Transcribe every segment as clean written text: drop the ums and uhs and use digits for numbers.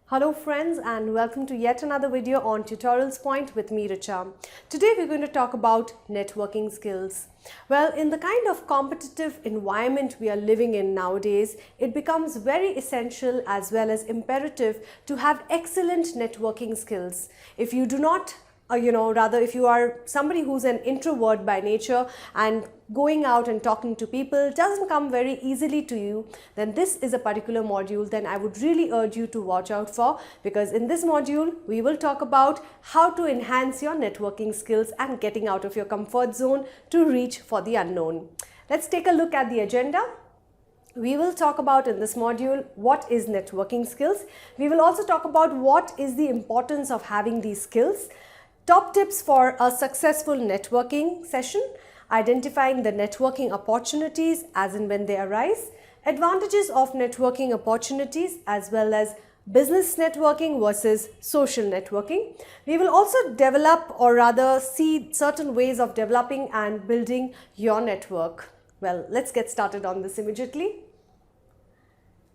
Hello friends and welcome to yet another video on TutorialsPoint with Ms.Richa. Today we're going to talk about networking skills. Well, in the kind of competitive environment we are living in nowadays, it becomes very essential as well as imperative to have excellent networking skills. If you do not if you are somebody who's an introvert by nature and going out and talking to people doesn't come very easily to you, then this is a particular module then I would really urge you to watch out for, because in this module we will talk about how to enhance your networking skills and getting out of your comfort zone to reach for the unknown. Let's take a look at the agenda. We will talk about in this module what is networking skills. We will also talk about what is the importance of having these skills. Top tips for a successful networking session, identifying the networking opportunities as and when they arise, advantages of networking opportunities as well as business networking versus social networking. We will also develop, or rather see certain ways of developing and building your network. Well, let's get started on this immediately.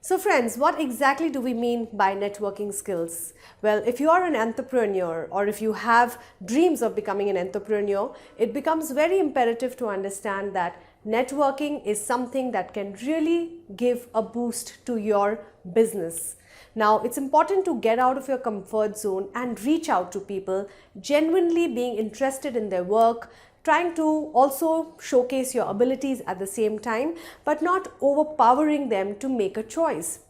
So friends, what exactly do we mean by networking skills? Well, if you are an entrepreneur or if you have dreams of becoming an entrepreneur, it becomes very imperative to understand that networking is something that can really give a boost to your business. Now, it's important to get out of your comfort zone and reach out to people, genuinely being interested in their work, trying to also showcase your abilities at the same time, but not overpowering them to make a choice.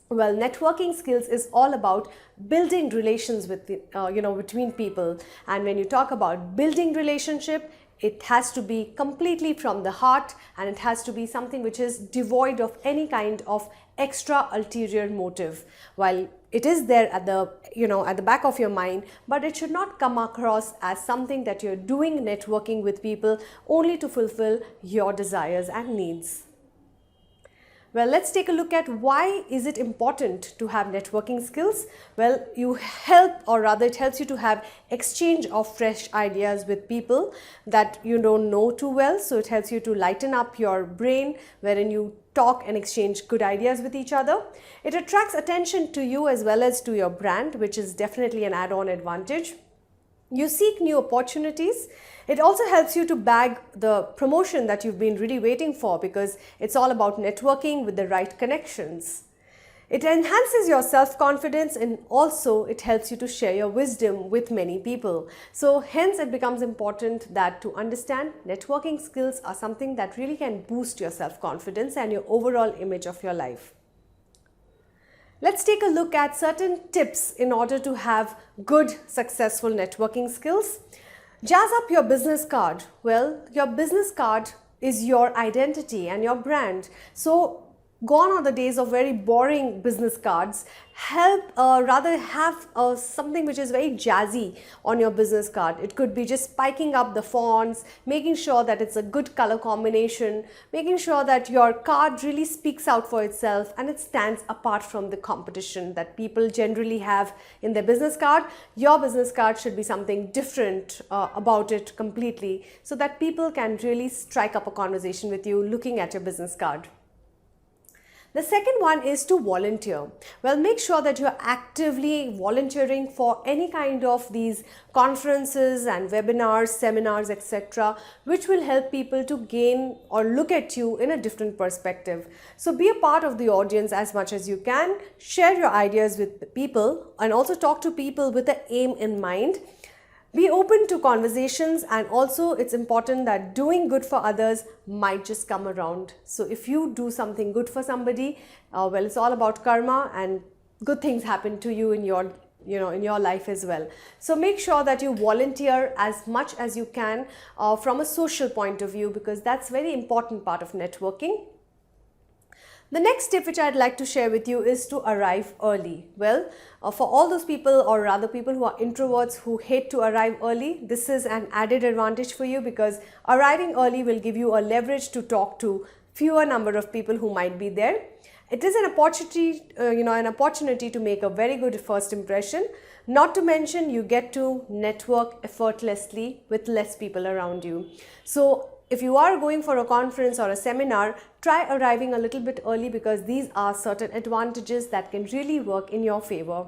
Well, networking skills is all about building relations with between people, and when you talk about building relationship, it has to be completely from the heart, and it has to be something which is devoid of any kind of extra ulterior motive. While it is there at the back of your mind, but it should not come across as something that you're doing networking with people only to fulfill your desires and needs. Well, let's take a look at why is it important to have networking skills. Well, it helps you to have exchange of fresh ideas with people that you don't know too well. So it helps you to lighten up your brain, wherein you talk and exchange good ideas with each other. It attracts attention to you as well as to your brand, which is definitely an add-on advantage. You seek new opportunities. It also helps you to bag the promotion that you've been really waiting for, because it's all about networking with the right connections. It enhances your self-confidence, and also it helps you to share your wisdom with many people. So hence it becomes important that to understand networking skills are something that really can boost your self-confidence and your overall image of your life. Let's take a look at certain tips in order to have good, successful networking skills. Jazz up your business card. Well, your business card is your identity and your brand. So gone are the days of very boring business cards. Rather have something which is very jazzy on your business card. It could be just spiking up the fonts, making sure that it's a good color combination, making sure that your card really speaks out for itself and it stands apart from the competition that people generally have in their business card. Your business card should be something different about it completely, so that people can really strike up a conversation with you looking at your business card. The second one is to volunteer. Well, make sure that you're actively volunteering for any kind of these conferences and webinars, seminars, etc., which will help people to gain or look at you in a different perspective. So be a part of the audience as much as you can, share your ideas with people, and also talk to people with the aim in mind. Be open to conversations, and also it's important that doing good for others might just come around. So if you do something good for somebody, well, it's all about karma, and good things happen to you in your life as well. So make sure that you volunteer as much as you can from a social point of view, because that's a very important part of networking. The next tip which I'd like to share with you is to arrive early. Well, for all those people, or rather people who are introverts who hate to arrive early, this is an added advantage for you, because arriving early will give you a leverage to talk to fewer number of people who might be there. It is an opportunity to make a very good first impression. Not to mention, you get to network effortlessly with less people around you. So if you are going for a conference or a seminar, try arriving a little bit early because these are certain advantages that can really work in your favor.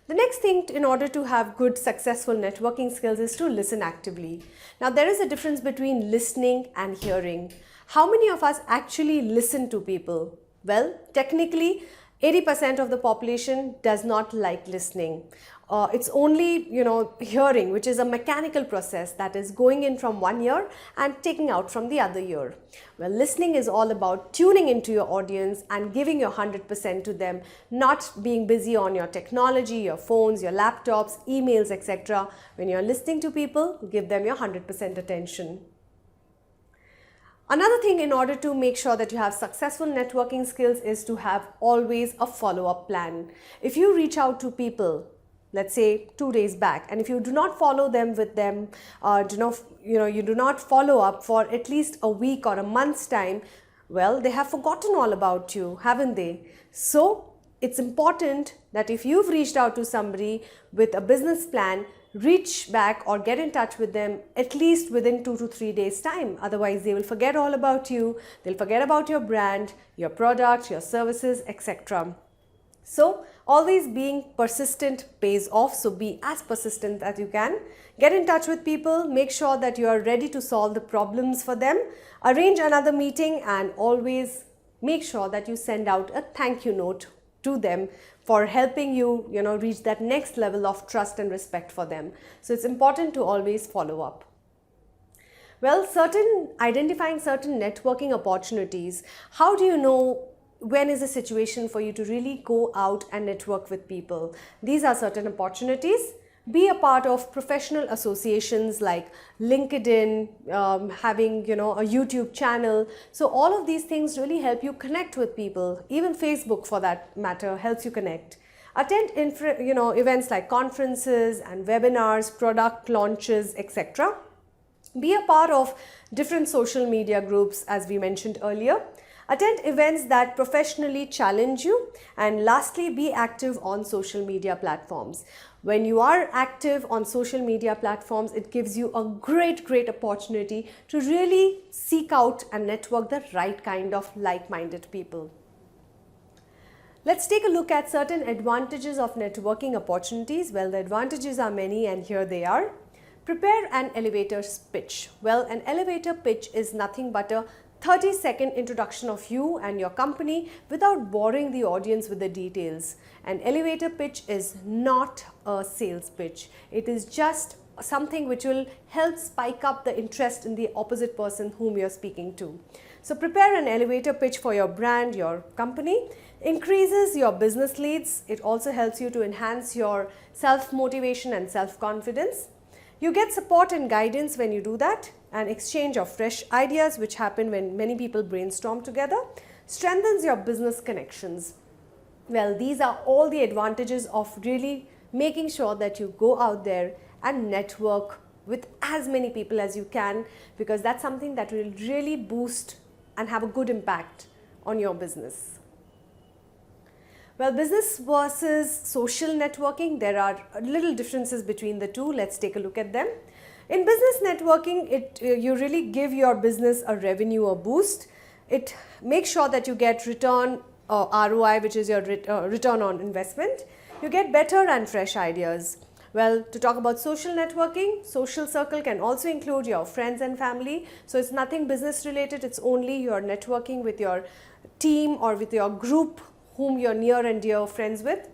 The next thing in order to have good successful networking skills is to listen actively. Now there is a difference between listening and hearing. How many of us actually listen to people? Well, technically 80% of the population does not like listening. It's only hearing, which is a mechanical process that is going in from one ear and taking out from the other ear. Well, listening is all about tuning into your audience and giving your 100% to them, not being busy on your technology, your phones, your laptops, emails, etc. When you're listening to people, give them your 100% attention. Another thing in order to make sure that you have successful networking skills is to have always a follow-up plan. If you reach out to people, let's say 2 days back, and if you do not follow them with them, you do not follow up for at least a week or a month's time, well, they have forgotten all about you, haven't they? So it's important that if you've reached out to somebody with a business plan, reach back or get in touch with them at least within 2 to 3 days time. Otherwise they will forget all about you, they'll forget about your brand, your product, your services, etc. So always being persistent pays off, so be as persistent as you can. Get in touch with people, make sure that you are ready to solve the problems for them, arrange another meeting, and always make sure that you send out a thank you note to them for helping you, reach that next level of trust and respect for them. So it's important to always follow up. Well, identifying certain networking opportunities. How do you know when is a situation for you to really go out and network with people? These are certain opportunities. Be a part of professional associations like LinkedIn, having a YouTube channel. So all of these things really help you connect with people. Even Facebook, for that matter, helps you connect. Attend events like conferences and webinars, product launches, etc. Be a part of different social media groups, as we mentioned earlier. Attend events that professionally challenge you, and lastly, be active on social media platforms. When you are active on social media platforms, it gives you a great opportunity to really seek out and network the right kind of like-minded people. Let's take a look at certain advantages of networking opportunities. Well, the advantages are many, and here they are. Prepare an elevator pitch. Well, an elevator pitch is nothing but a 30-second introduction of you and your company without boring the audience with the details. An elevator pitch is not a sales pitch. It is just something which will help spike up the interest in the opposite person whom you're speaking to. So prepare an elevator pitch for your brand, your company. Increases your business leads. It also helps you to enhance your self-motivation and self-confidence. You get support and guidance when you do that, and exchange of fresh ideas, which happen when many people brainstorm together. Strengthens your business connections. Well, these are all the advantages of really making sure that you go out there and network with as many people as you can, because that's something that will really boost and have a good impact on your business. Well, business versus social networking, there are little differences between the two. Let's take a look at them. In business networking, you really give your business a revenue or boost. It makes sure that you get return ROI, which is your return on investment. You get better and fresh ideas. Well, to talk about social networking, social circle can also include your friends and family. So it's nothing business related. It's only your networking with your team or with your group whom you're near and dear friends with.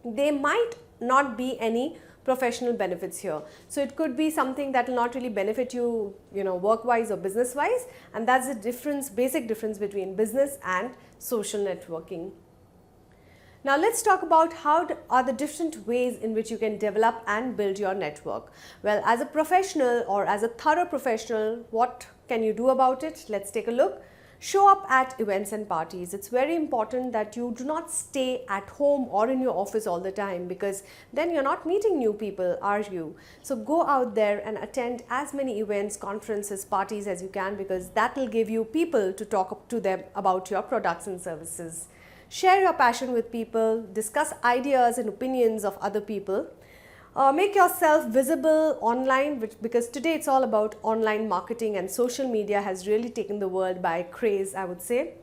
There might not be any professional benefits here. So it could be something that will not really benefit you, work-wise or business-wise. And that's the basic difference between business and social networking. Now let's talk about how are the different ways in which you can develop and build your network. Well, as a professional or as a thorough professional, what can you do about it? Let's take a look. Show up at events and parties. It's very important that you do not stay at home or in your office all the time, because then you're not meeting new people, are you? So go out there and attend as many events, conferences, parties as you can, because that will give you people to talk to them about your products and services. Share your passion with people, discuss ideas and opinions of other people. Make yourself visible online, because today it's all about online marketing, and social media has really taken the world by craze, I would say.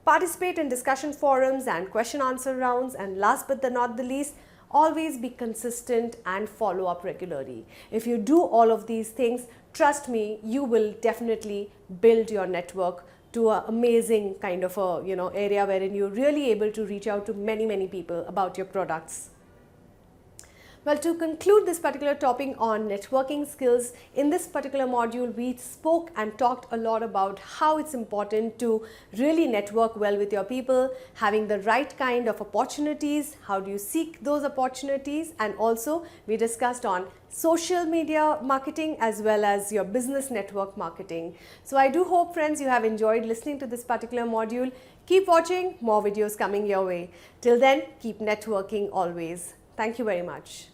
Participate in discussion forums and question answer rounds, and last but not the least, always be consistent and follow up regularly. If you do all of these things, trust me, you will definitely build your network to an amazing kind of a area wherein you're really able to reach out to many people about your products. Well, to conclude this particular topic on networking skills, in this particular module, we spoke and talked a lot about how it's important to really network well with your people, having the right kind of opportunities, how do you seek those opportunities, and also we discussed on social media marketing as well as your business network marketing. So I do hope, friends, you have enjoyed listening to this particular module. Keep watching, more videos coming your way. Till then, keep networking always. Thank you very much.